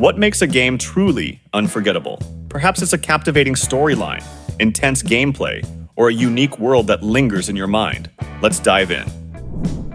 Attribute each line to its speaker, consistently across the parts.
Speaker 1: What makes a game truly unforgettable? Perhaps it's a captivating storyline, intense gameplay, or a unique world that lingers in your mind. Let's dive in.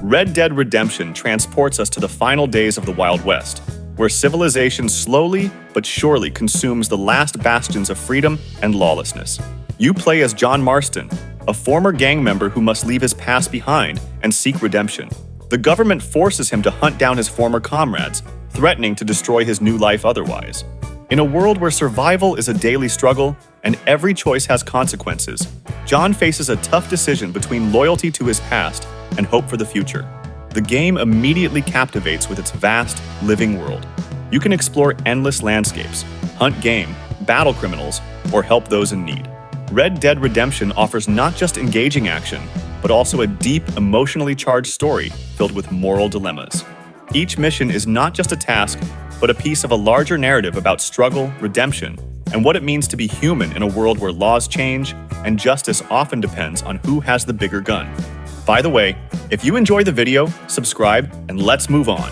Speaker 1: Red Dead Redemption transports us to the final days of the Wild West, where civilization slowly but surely consumes the last bastions of freedom and lawlessness. You play as John Marston, a former gang member who must leave his past behind and seek redemption. The government forces him to hunt down his former comrades, threatening to destroy his new life otherwise. In a world where survival is a daily struggle and every choice has consequences, John faces a tough decision between loyalty to his past and hope for the future. The game immediately captivates with its vast, living world. You can explore endless landscapes, hunt game, battle criminals, or help those in need. Red Dead Redemption offers not just engaging action, but also a deep, emotionally charged story filled with moral dilemmas. Each mission is not just a task, but a piece of a larger narrative about struggle, redemption, and what it means to be human in a world where laws change and justice often depends on who has the bigger gun. By the way, if you enjoyed the video, subscribe, and let's move on.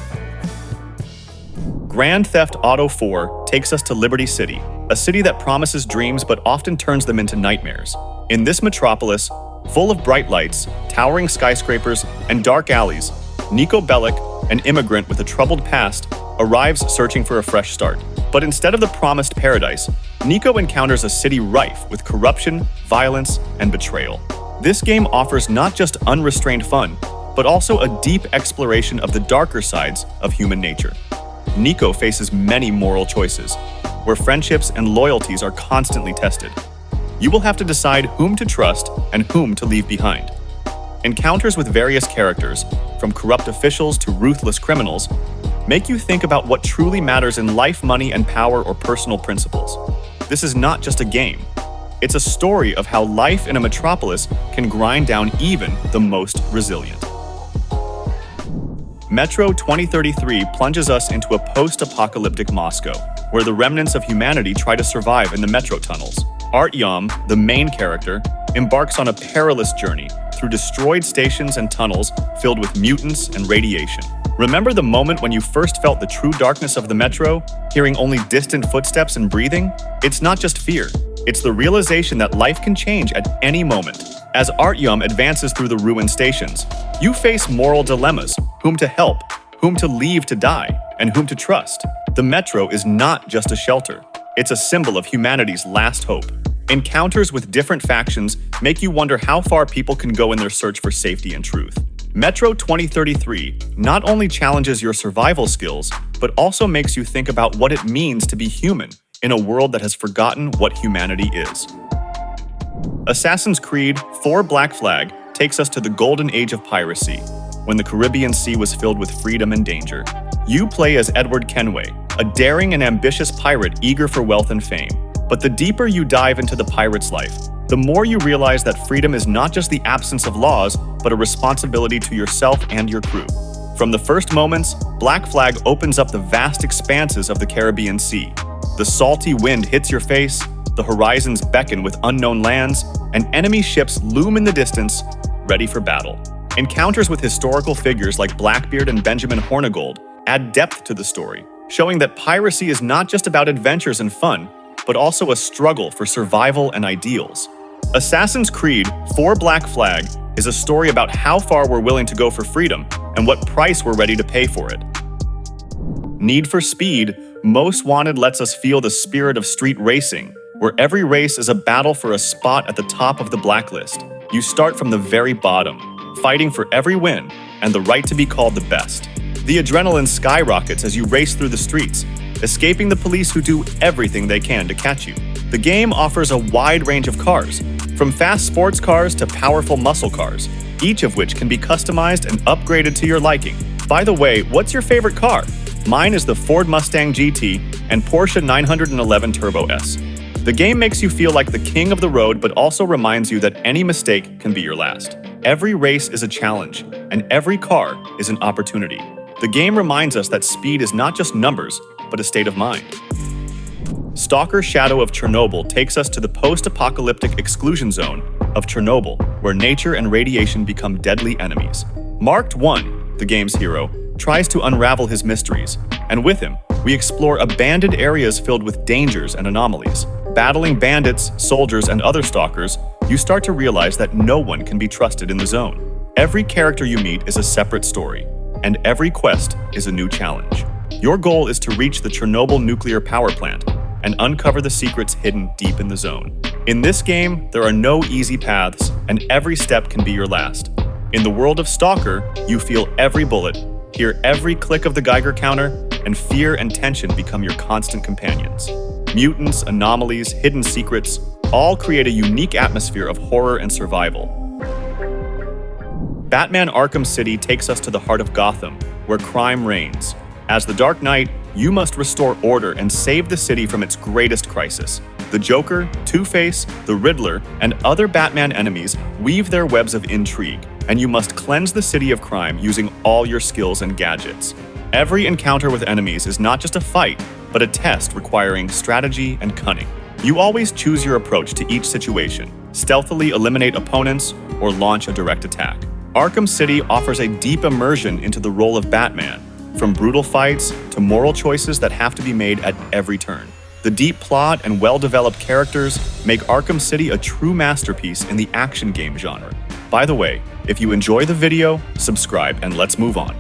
Speaker 1: Grand Theft Auto 4 takes us to Liberty City, a city that promises dreams but often turns them into nightmares. In this metropolis, full of bright lights, towering skyscrapers, and dark alleys, Niko Bellic, an immigrant with a troubled past, arrives searching for a fresh start. But instead of the promised paradise, Niko encounters a city rife with corruption, violence, and betrayal. This game offers not just unrestrained fun, but also a deep exploration of the darker sides of human nature. Niko faces many moral choices, where friendships and loyalties are constantly tested. You will have to decide whom to trust and whom to leave behind. Encounters with various characters, from corrupt officials to ruthless criminals, make you think about what truly matters in life, money, and power or personal principles. This is not just a game. It's a story of how life in a metropolis can grind down even the most resilient. Metro 2033 plunges us into a post-apocalyptic Moscow, where the remnants of humanity try to survive in the metro tunnels. Artyom, the main character, embarks on a perilous journey through destroyed stations and tunnels filled with mutants and radiation. Remember the moment when you first felt the true darkness of the metro, hearing only distant footsteps and breathing? It's not just fear. It's the realization that life can change at any moment. As Artyom advances through the ruined stations, you face moral dilemmas: whom to help, whom to leave to die, and whom to trust. The metro is not just a shelter. It's a symbol of humanity's last hope. Encounters with different factions make you wonder how far people can go in their search for safety and truth. Metro 2033 not only challenges your survival skills, but also makes you think about what it means to be human in a world that has forgotten what humanity is. Assassin's Creed 4 Black Flag takes us to the golden age of piracy, when the Caribbean Sea was filled with freedom and danger. You play as Edward Kenway, a daring and ambitious pirate eager for wealth and fame. But the deeper you dive into the pirate's life, the more you realize that freedom is not just the absence of laws, but a responsibility to yourself and your crew. From the first moments, Black Flag opens up the vast expanses of the Caribbean Sea. The salty wind hits your face, the horizons beckon with unknown lands, and enemy ships loom in the distance, ready for battle. Encounters with historical figures like Blackbeard and Benjamin Hornigold add depth to the story, showing that piracy is not just about adventures and fun, but also a struggle for survival and ideals. Assassin's Creed 4 Black Flag is a story about how far we're willing to go for freedom and what price we're ready to pay for it. Need for Speed Most Wanted lets us feel the spirit of street racing, where every race is a battle for a spot at the top of the blacklist. You start from the very bottom, fighting for every win and the right to be called the best. The adrenaline skyrockets as you race through the streets, escaping the police who do everything they can to catch you. The game offers a wide range of cars, from fast sports cars to powerful muscle cars, each of which can be customized and upgraded to your liking. By the way, what's your favorite car? Mine is the Ford Mustang GT and Porsche 911 Turbo S. The game makes you feel like the king of the road, but also reminds you that any mistake can be your last. Every race is a challenge, and every car is an opportunity. The game reminds us that speed is not just numbers, but a state of mind. Stalker Shadow of Chernobyl takes us to the post-apocalyptic exclusion zone of Chernobyl, where nature and radiation become deadly enemies. Marked 1, the game's hero, tries to unravel his mysteries, and with him, We explore abandoned areas filled with dangers and anomalies. Battling bandits, soldiers, and other stalkers, you start to realize that no one can be trusted in the zone. Every character you meet is a separate story, and every quest is a new challenge. Your goal is to reach the Chernobyl nuclear power plant and uncover the secrets hidden deep in the zone. In this game, there are no easy paths, and every step can be your last. In the world of S.T.A.L.K.E.R, you feel every bullet, hear every click of the Geiger counter, and fear and tension become your constant companions. Mutants, anomalies, hidden secrets, all create a unique atmosphere of horror and survival. Batman Arkham City takes us to the heart of Gotham, where crime reigns. As the Dark Knight, you must restore order and save the city from its greatest crisis. The Joker, Two-Face, the Riddler, and other Batman enemies weave their webs of intrigue, and you must cleanse the city of crime using all your skills and gadgets. Every encounter with enemies is not just a fight, but a test requiring strategy and cunning. You always choose your approach to each situation, stealthily eliminate opponents, or launch a direct attack. Arkham City offers a deep immersion into the role of Batman, from brutal fights to moral choices that have to be made at every turn. The deep plot and well-developed characters make Arkham City a true masterpiece in the action game genre. By the way, if you enjoy the video, subscribe and let's move on.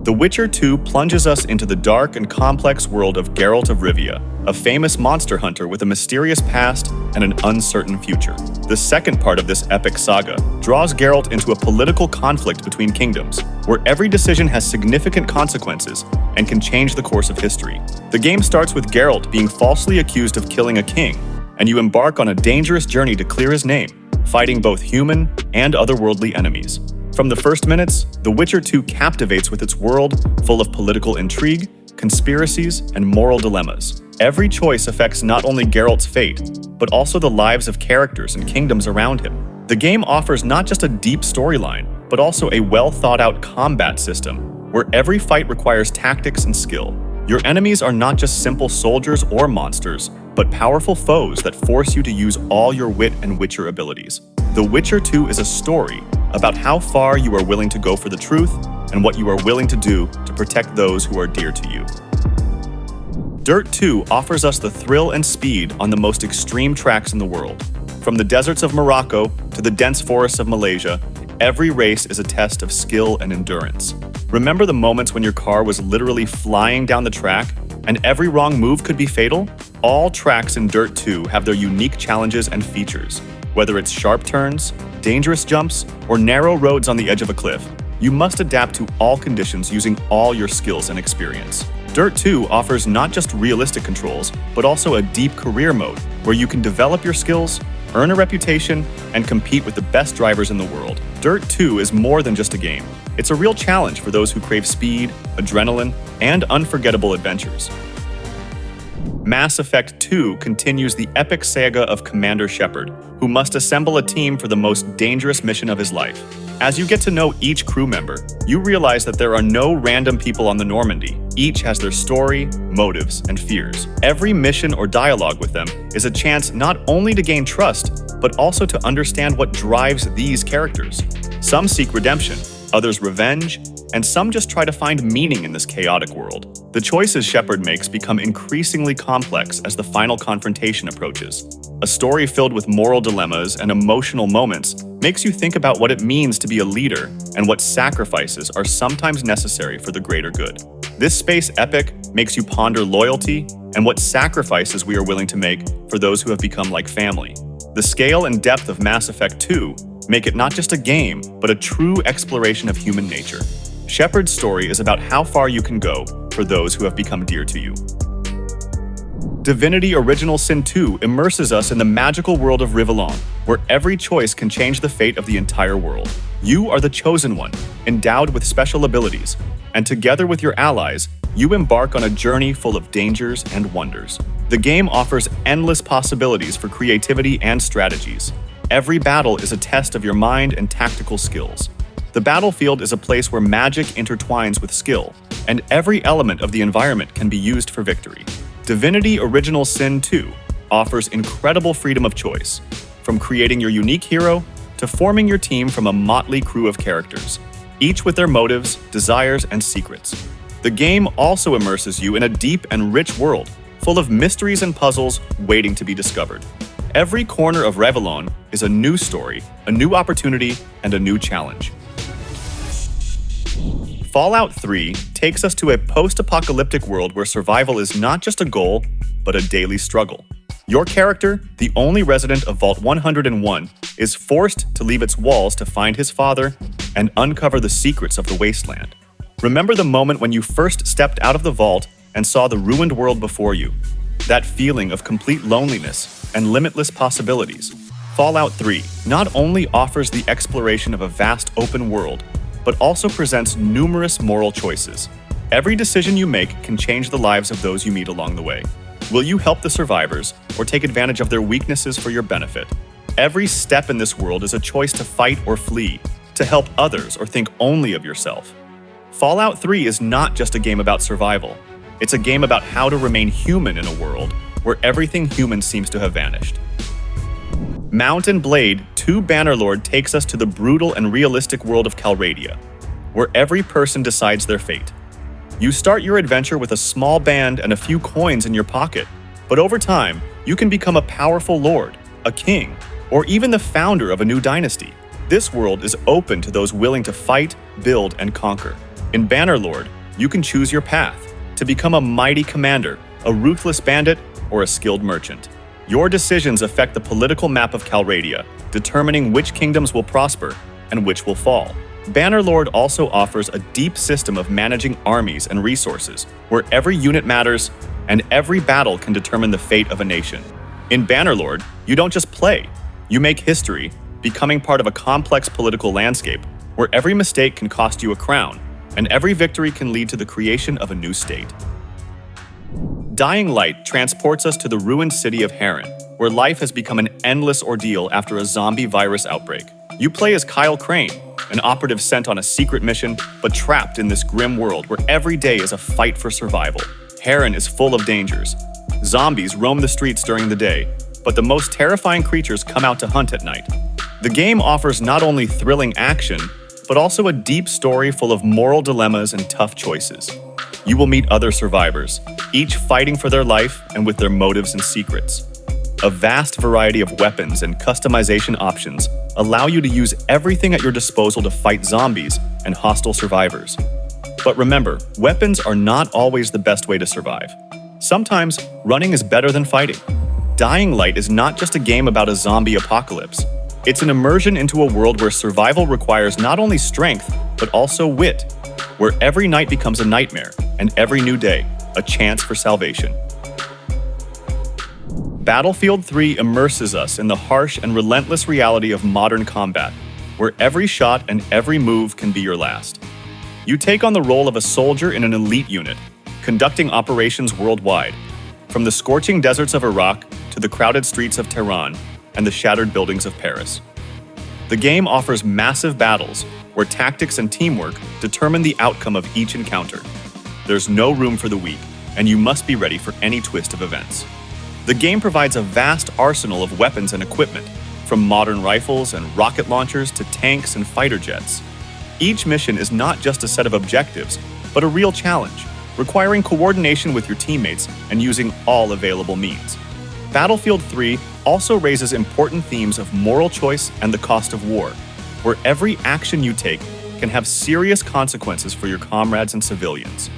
Speaker 1: The Witcher 2 plunges us into the dark and complex world of Geralt of Rivia, a famous monster hunter with a mysterious past and an uncertain future. The second part of this epic saga draws Geralt into a political conflict between kingdoms, where every decision has significant consequences and can change the course of history. The game starts with Geralt being falsely accused of killing a king, and you embark on a dangerous journey to clear his name, fighting both human and otherworldly enemies. From the first minutes, The Witcher 2 captivates with its world full of political intrigue, conspiracies, and moral dilemmas. Every choice affects not only Geralt's fate, but also the lives of characters and kingdoms around him. The game offers not just a deep storyline, but also a well-thought-out combat system, where every fight requires tactics and skill. Your enemies are not just simple soldiers or monsters, but powerful foes that force you to use all your wit and Witcher abilities. The Witcher 2 is a story about how far you are willing to go for the truth and what you are willing to do to protect those who are dear to you. Dirt 2 offers us the thrill and speed on the most extreme tracks in the world. From the deserts of Morocco to the dense forests of Malaysia, every race is a test of skill and endurance. Remember the moments when your car was literally flying down the track and every wrong move could be fatal? All tracks in Dirt 2 have their unique challenges and features. Whether it's sharp turns, dangerous jumps, or narrow roads on the edge of a cliff, you must adapt to all conditions using all your skills and experience. Dirt 2 offers not just realistic controls, but also a deep career mode where you can develop your skills, earn a reputation, and compete with the best drivers in the world. Dirt 2 is more than just a game. It's a real challenge for those who crave speed, adrenaline, and unforgettable adventures. Mass Effect 2 continues the epic saga of Commander Shepard, who must assemble a team for the most dangerous mission of his life. As you get to know each crew member, you realize that there are no random people on the Normandy. Each has their story, motives, and fears. Every mission or dialogue with them is a chance not only to gain trust, but also to understand what drives these characters. Some seek redemption, others revenge, and some just try to find meaning in this chaotic world. The choices Shepard makes become increasingly complex as the final confrontation approaches. A story filled with moral dilemmas and emotional moments makes you think about what it means to be a leader and what sacrifices are sometimes necessary for the greater good. This space epic makes you ponder loyalty and what sacrifices we are willing to make for those who have become like family. The scale and depth of Mass Effect 2 make it not just a game, but a true exploration of human nature. Shepard's story is about how far you can go for those who have become dear to you. Divinity Original Sin 2 immerses us in the magical world of Rivellon, where every choice can change the fate of the entire world. You are the chosen one, endowed with special abilities, and together with your allies, you embark on a journey full of dangers and wonders. The game offers endless possibilities for creativity and strategies. Every battle is a test of your mind and tactical skills. The battlefield is a place where magic intertwines with skill, and every element of the environment can be used for victory. Divinity Original Sin 2 offers incredible freedom of choice, from creating your unique hero to forming your team from a motley crew of characters, each with their motives, desires, and secrets. The game also immerses you in a deep and rich world, full of mysteries and puzzles waiting to be discovered. Every corner of Revellon is a new story, a new opportunity, and a new challenge. Fallout 3 takes us to a post-apocalyptic world where survival is not just a goal, but a daily struggle. Your character, the only resident of Vault 101, is forced to leave its walls to find his father and uncover the secrets of the wasteland. Remember the moment when you first stepped out of the vault and saw the ruined world before you? That feeling of complete loneliness and limitless possibilities. Fallout 3 not only offers the exploration of a vast open world, but also presents numerous moral choices. Every decision you make can change the lives of those you meet along the way. Will you help the survivors or take advantage of their weaknesses for your benefit? Every step in this world is a choice to fight or flee, to help others or think only of yourself. Fallout 3 is not just a game about survival. It's a game about how to remain human in a world where everything human seems to have vanished. Mount and Blade 2 Bannerlord takes us to the brutal and realistic world of Calradia, where every person decides their fate. You start your adventure with a small band and a few coins in your pocket, but over time, you can become a powerful lord, a king, or even the founder of a new dynasty. This world is open to those willing to fight, build, and conquer. In Bannerlord, you can choose your path to become a mighty commander, a ruthless bandit, or a skilled merchant. Your decisions affect the political map of Calradia, determining which kingdoms will prosper and which will fall. Bannerlord also offers a deep system of managing armies and resources, where every unit matters and every battle can determine the fate of a nation. In Bannerlord, you don't just play, you make history, becoming part of a complex political landscape, where every mistake can cost you a crown, and every victory can lead to the creation of a new state. Dying Light transports us to the ruined city of Harran, where life has become an endless ordeal after a zombie virus outbreak. You play as Kyle Crane, an operative sent on a secret mission, but trapped in this grim world where every day is a fight for survival. Harran is full of dangers. Zombies roam the streets during the day, but the most terrifying creatures come out to hunt at night. The game offers not only thrilling action, but also a deep story full of moral dilemmas and tough choices. You will meet other survivors, each fighting for their life and with their motives and secrets. A vast variety of weapons and customization options allow you to use everything at your disposal to fight zombies and hostile survivors. But remember, weapons are not always the best way to survive. Sometimes, running is better than fighting. Dying Light is not just a game about a zombie apocalypse. It's an immersion into a world where survival requires not only strength, but also wit, where every night becomes a nightmare and every new day a chance for salvation. Battlefield 3 immerses us in the harsh and relentless reality of modern combat, where every shot and every move can be your last. You take on the role of a soldier in an elite unit, conducting operations worldwide, from the scorching deserts of Iraq to the crowded streets of Tehran and the shattered buildings of Paris. The game offers massive battles, where tactics and teamwork determine the outcome of each encounter. There's no room for the weak, and you must be ready for any twist of events. The game provides a vast arsenal of weapons and equipment, from modern rifles and rocket launchers to tanks and fighter jets. Each mission is not just a set of objectives, but a real challenge, requiring coordination with your teammates and using all available means. Battlefield 3 also raises important themes of moral choice and the cost of war, where every action you take can have serious consequences for your comrades and civilians.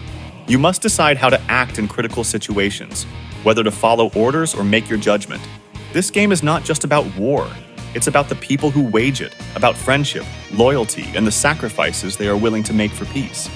Speaker 1: You must decide how to act in critical situations, whether to follow orders or make your judgment. This game is not just about war. It's about the people who wage it, about friendship, loyalty, and the sacrifices they are willing to make for peace.